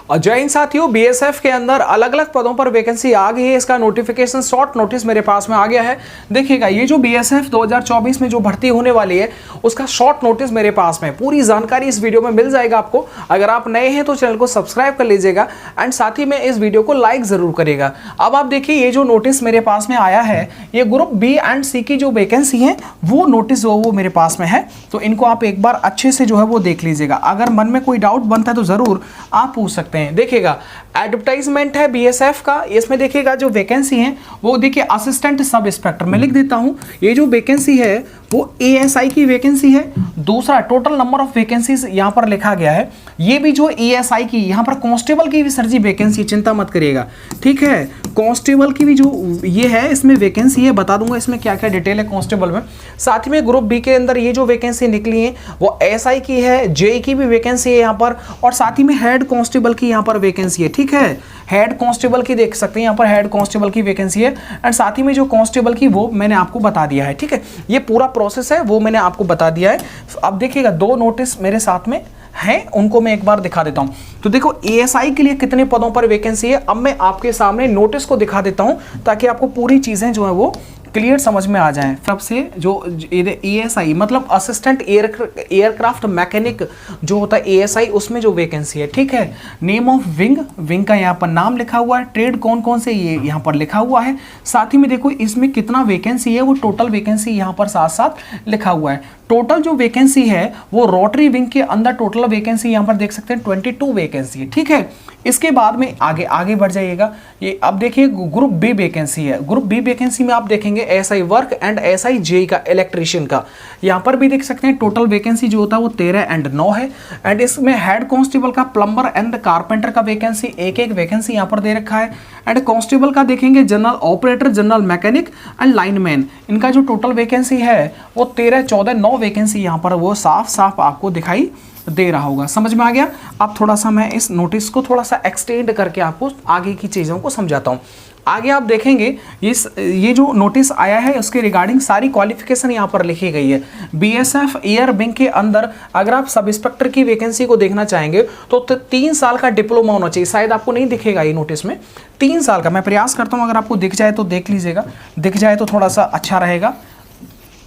और जय हिंद साथियों, बीएसएफ के अंदर अलग अलग पदों पर वैकेंसी आ गई है। इसका नोटिफिकेशन शॉर्ट नोटिस मेरे पास में आ गया है। देखिएगा, ये जो बीएसएफ 2024 में जो भर्ती होने वाली है उसका शॉर्ट नोटिस मेरे पास में, पूरी जानकारी इस वीडियो में मिल जाएगा आपको। अगर आप नए हैं तो चैनल को सब्सक्राइब कर लीजिएगा एंड साथ ही में इस वीडियो को लाइक जरूर करिएगा। अब आप देखिए, ये जो नोटिस मेरे पास में आया है, ये ग्रुप बी एंड सी की जो वैकेंसी है वो नोटिस वो मेरे पास में है। तो इनको आप एक बार अच्छे से जो है वो देख लीजिएगा। अगर मन में कोई डाउट बनता है तो जरूर आप पूछ सकते हैं। देखिएगा, एडवर्टाइजमेंट है बीएसएफ का। इसमें देखिएगा जो वैकेंसी है वो देखिए असिस्टेंट सब इंस्पेक्टर, मैं लिख देता हूं। ये जो वैकेंसी है वो एएसआई की वैकेंसी है। दूसरा, टोटल नंबर ऑफ वैकेंसीज यहां पर लिखा गया है। ये भी जो एएसआई की, यहां पर कांस्टेबल की भी सर जी वैकेंसी, चिंता मत करिएगा, ठीक है। कांस्टेबल की भी जो ये है इसमें वैकेंसी है, बता दूंगा इसमें क्या क्या डिटेल है कांस्टेबल में। साथ ही में ग्रुप बी के अंदर ये जो वैकेंसी निकली है वो एसआई की है, जेई की भी वैकेंसी है यहाँ पर, और साथ ही में हेड कांस्टेबल की यहाँ पर वैकेंसी है, ठीक है। हेड कांस्टेबल की देख सकते हैं यहाँ पर, हेड कांस्टेबल की वैकेंसी है एंड साथ ही में जो कांस्टेबल की वो मैंने आपको बता दिया है, ठीक है। ये पूरा प्रोसेस है वो मैंने आपको बता दिया है। अब देखिएगा, दो नोटिस मेरे साथ में हैं, उनको मैं एक बार दिखा देता हूं। तो देखो, एएसआई के लिए कितने पदों पर वैकेंसी है, अब मैं आपके सामने नोटिस को दिखा देता हूं ताकि आपको पूरी चीजें जो है वो क्लियर समझ में आ जाएं। सबसे जो एएसआई मतलब असिस्टेंट एयरक्राफ्ट मैकेनिक जो होता है एएसआई, उसमें जो वैकेंसी है, ठीक है। नेम ऑफ विंग का यहाँ पर नाम लिखा हुआ है। ट्रेड कौन कौन से ये यहाँ पर लिखा हुआ है। साथ ही में देखो इसमें कितना वैकेंसी है, वो टोटल वैकेंसी यहाँ पर साथ साथ लिखा हुआ है। टोटल जो वैकेंसी है वो रोटरी विंग के अंदर टोटल वैकेंसी यहाँ पर देख सकते हैं 22 वैकेंसी है, ठीक है। इसके बाद में आगे बढ़ जाइएगा। ये अब देखिए ग्रुप बी वैकेंसी है। ग्रुप बी वैकेंसी में आप देखेंगे SI work and SI JE का, इलेक्ट्रीशियन का, यहाँ पर भी देख सकते हैं टोटल वैकेंसी जो होता है वो 13 एंड 9 है। एंड इसमें हेड कांस्टेबल का, प्लम्बर एंड कारपेंटर का वैकेंसी एक वैकेंसी यहाँ पर दे रखा है। एंड कांस्टेबल का देखेंगे general operator, general mechanic and lineman, इनका जो टोटल वैकेंसी है वो 13, 14, 9 वैकेंसी यहाँ पर वो साफ साफ आपको दिखाई दे रहा होगा। समझ में आ गया। अब थोड़ा सा मैं इस नोटिस को थोड़ा सा एक्सटेंड करके आपको आगे की चीज़ों को समझाता हूँ। आगे आप देखेंगे ये जो नोटिस आया है उसके रिगार्डिंग सारी क्वालिफिकेशन यहाँ पर लिखी गई है। बीएसएफ एयर विंग के अंदर अगर आप सब इंस्पेक्टर की वैकेंसी को देखना चाहेंगे तो 3 साल का डिप्लोमा होना चाहिए। शायद आपको नहीं दिखेगा ये नोटिस में, 3 साल का। मैं प्रयास करता हूँ, अगर आपको दिख जाए तो देख लीजिएगा, दिख जाए तो थोड़ा सा अच्छा रहेगा,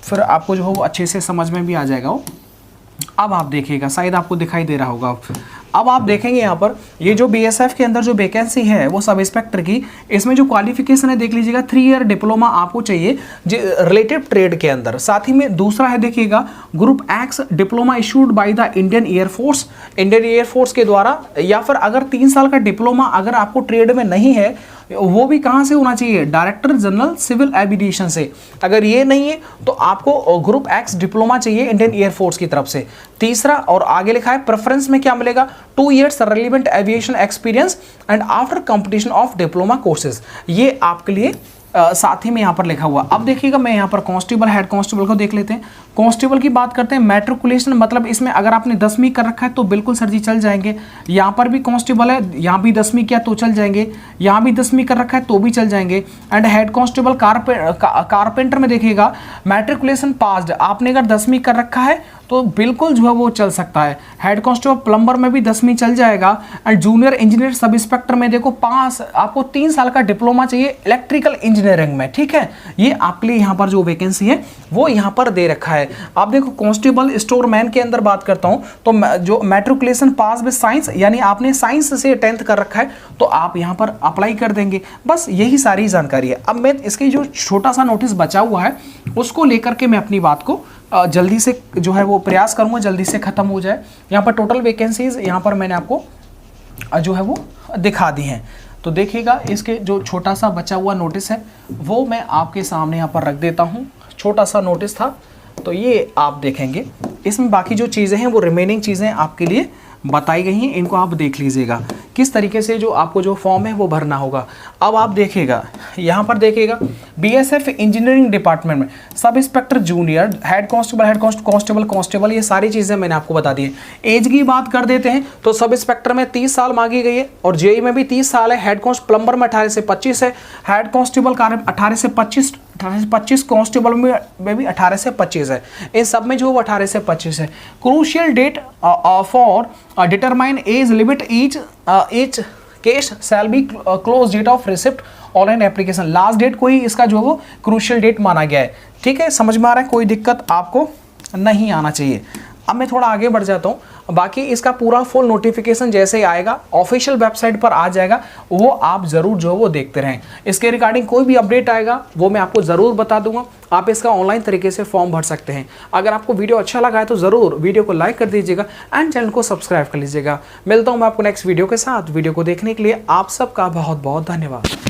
फिर आपको जो हो वो अच्छे से समझ में भी आ जाएगा वो। अब आप देखिएगा, शायद आपको दिखाई दे रहा होगा। अब आप देखेंगे यहाँ पर ये जो बीएसएफ के अंदर जो वैकेंसी है वो सब इंस्पेक्टर की, इसमें जो क्वालिफिकेशन है देख लीजिएगा, 3 ईयर डिप्लोमा आपको चाहिए रिलेटिव ट्रेड के अंदर। साथ ही में दूसरा है देखिएगा group x diploma issued by the Indian air force, Indian air force के द्वारा। या फिर अगर 3 साल का डिप्लोमा अगर आपको ट्रेड में नहीं है, वो भी कहाँ से होना चाहिए, डायरेक्टर जनरल सिविल एविएशन से। अगर ये नहीं है तो आपको ग्रुप एक्स डिप्लोमा चाहिए इंडियन एयरफोर्स की तरफ से। तीसरा, और आगे लिखा है प्रेफरेंस में क्या मिलेगा, 2 years relevant aviation experience and after completion of diploma courses, ये आपके लिए साथ ही में यहाँ पर लिखा हुआ। अब देखिएगा, मैं यहाँ पर कांस्टेबल, हेड कांस्टेबल को देख लेते हैं। कांस्टेबल की बात करते हैं। मैट्रिकुलेशन मतलब इसमें अगर आपने 10वीं कर रखा है तो बिल्कुल सर जी चल जाएंगे। यहाँ पर भी कांस्टेबल है, यहाँ भी 10वीं किया तो चल जाएंगे, यहाँ भी 10वीं कर रखा है तो भी चल जाएंगे। एंड हेड कांस्टेबल कारपेंटर में देखिएगा मैट्रिकुलेशन पास्ड, आपने अगर 10वीं कर रखा है तो बिल्कुल जो है वो चल सकता है। हेड कांस्टेबल प्लम्बर में भी 10वीं चल जाएगा। And junior engineer sub inspector में देखो आपको 3 साल का डिप्लोमा चाहिए इलेक्ट्रिकल इंजीनियरिंग में, ठीक है। ये आपके लिए यहाँ पर जो वैकेंसी है वो यहाँ पर दे रखा है। आप देखो कांस्टेबल स्टोरमैन के अंदर बात करता हूँ तो जो मैट्रिकुलेशन पास विद साइंस, यानी आपने साइंस से 10th कर रखा है तो आप यहाँ पर अप्लाई कर देंगे। बस यही सारी जानकारी है। अब मैं इसकी जो छोटा सा नोटिस बचा हुआ है उसको लेकर के मैं अपनी बात को जल्दी से जो है वो प्रयास करूंगा जल्दी से खत्म हो जाए। यहाँ पर टोटल वैकेंसीज यहाँ पर मैंने आपको जो है वो दिखा दी हैं। तो देखिएगा, इसके जो छोटा सा बचा हुआ नोटिस है वो मैं आपके सामने यहाँ पर रख देता हूँ। छोटा सा नोटिस था तो ये आप देखेंगे, इसमें बाकी जो चीज़ें हैं वो रिमेनिंग चीज़ें आपके लिए बताई गई हैं, इनको आप देख लीजिएगा किस तरीके से जो आपको जो फॉर्म है वो भरना होगा। अब आप देखिएगा, यहाँ पर देखिएगा बीएसएफ इंजीनियरिंग डिपार्टमेंट में sub inspector junior, head constable, ये सारी चीज़ें मैंने आपको बता दी है। एज की बात कर देते हैं तो सब इंस्पेक्टर में 30 साल मांगी गई है और जेई में भी 30 साल है। हेड कांस्टेबल प्लम्बर में 18 से 25 है। हेड कांस्टेबल 18 से 25 18 से 25, कांस्टेबल में भी 18 से 25 है, इन सब में जो 18 से 25 है। Crucial date for determine age limit each case shall be close date of receipt online application. Last date को ही इसका जो वो क्रूशियल डेट माना गया है। ठीक है, समझ में आ रहा है, कोई दिक्कत आपको नहीं आना चाहिए। अब मैं थोड़ा आगे बढ़ जाता हूँ। बाकी इसका पूरा फुल नोटिफिकेशन जैसे ही आएगा ऑफिशियल वेबसाइट पर आ जाएगा, वो आप ज़रूर जो वो देखते रहें। इसके रिगार्डिंग कोई भी अपडेट आएगा वो मैं आपको ज़रूर बता दूंगा। आप इसका ऑनलाइन तरीके से फॉर्म भर सकते हैं। अगर आपको वीडियो अच्छा लगा है तो ज़रूर वीडियो को लाइक कर दीजिएगा एंड चैनल को सब्सक्राइब कर लीजिएगा। मिलता हूँ मैं आपको नेक्स्ट वीडियो के साथ। वीडियो को देखने के लिए आप सबका बहुत बहुत धन्यवाद।